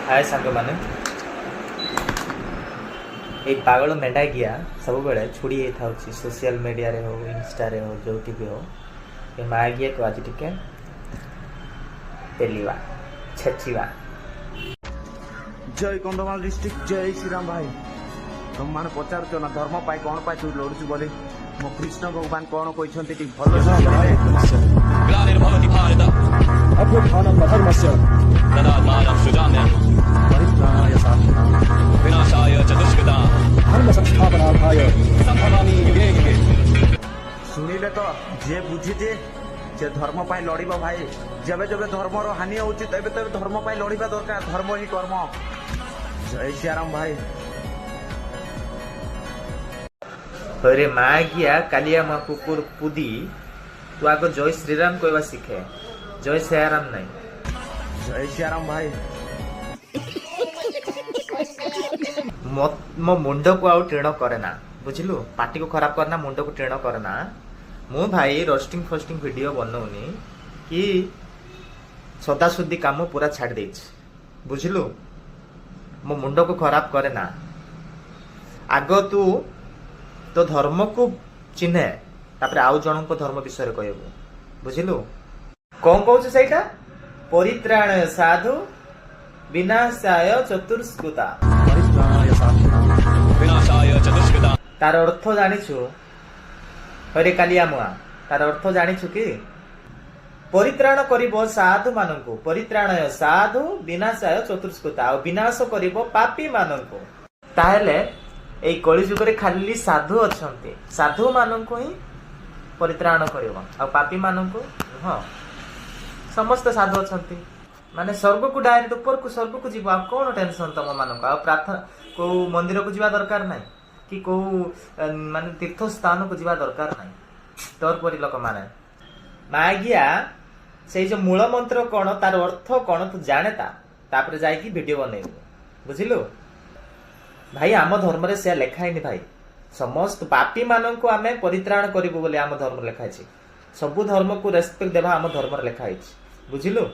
हाय सांग माने एक पागल मेढा गिया सब बेले छुड़ी था सोशल मीडिया रे हो इंस्टा रे हो जो भी हो ये मागिया को आज टिके पेलिवा छचिवा। जय कंधमाल डिस्ट्रिक्ट जय श्रीराम भाई तुम मैंने पचार ना धर्म पाई कौन पाई तू लड़ुचु बोले मो कृष्ण भगवान कौन कहते ग्लानिर्भवति भारत अभ्युत्थानं धर्मस्य तदात्मानं सृजाम्यहम् परित्राणाय साधनानां विनाशाय च दुष्कृतां धर्म संस्थापनार्थाय सम्भवामि युगे युगे। शुणिले तो जे बुझीजे जे धर्म पाई लड़िबो भाई जबे जबे धर्मर हानि होउची तबे तबे धर्म पाई लड़िबा दरकार धर्म ही कर्म। जय श्रीराम भाई। अरे मागिया कालिया मा कुकुर पुदी तू आग जय श्रीराम कहवा शिखे जय श्रीराम नहीं। जय श्रीराम भाई। मो मुंड को आउ टीण करे ना बुझलु पार्टी को खराब करना मुंड को टीण करे ना मु भाई रोस्टिंग फोस्टिंग वीडियो बनौनी कि सदासुदी काम पूरा छाड़ देछ बुझलु मो मुंड को खराब करे ना आग तू तो धर्म को चिन्हे तापरे आउ जन को धर्म विषय कहबू बुझलु कौन कहू सहीटा परित्राण साधु विनाशाय चतुष्कृता परित्राणाय साधनानां विनाशाय च दुष्कृतां। तार अर्थ जानिछु हरे कालिया मुआ तार अर्थ जानिछु कि परित्राण करिबो साधु मानंकु परित्राणय साधु विनाशाय चतुष्कृता आ विनाश करिबो पापी मानंकु ताहेले एई कलि जुगरे खाली साधु अछंती साधु मानंकु ही परित्राण करिबो आ पापी मानंकु हां समस्त साधु अछंती माने स्वर्ग को डायरेक्ट ऊपर को स्वर्ग को जीवा कौन टेंशन तम मानक आ प्रार्थना को मंदिर को जीवा दरकार नहीं कि को माने तीर्थ स्थान को जीवा दरकार नहीं तोर परि लोक माने मागिया से जो मूल मंत्र कौन तार अर्थ कौन तू जाने तापरे जाई की वीडियो बनेबू बुझिलु भाई आम धर्म रे से लेखाइनी भाई समस्त पापी मानक को आमे परित्राण करिबो बोले आम धर्म लेखाइछि सबु धर्म को रेस्पेक्ट देबा आम धर्म रे लेखाइछि बुझिलु।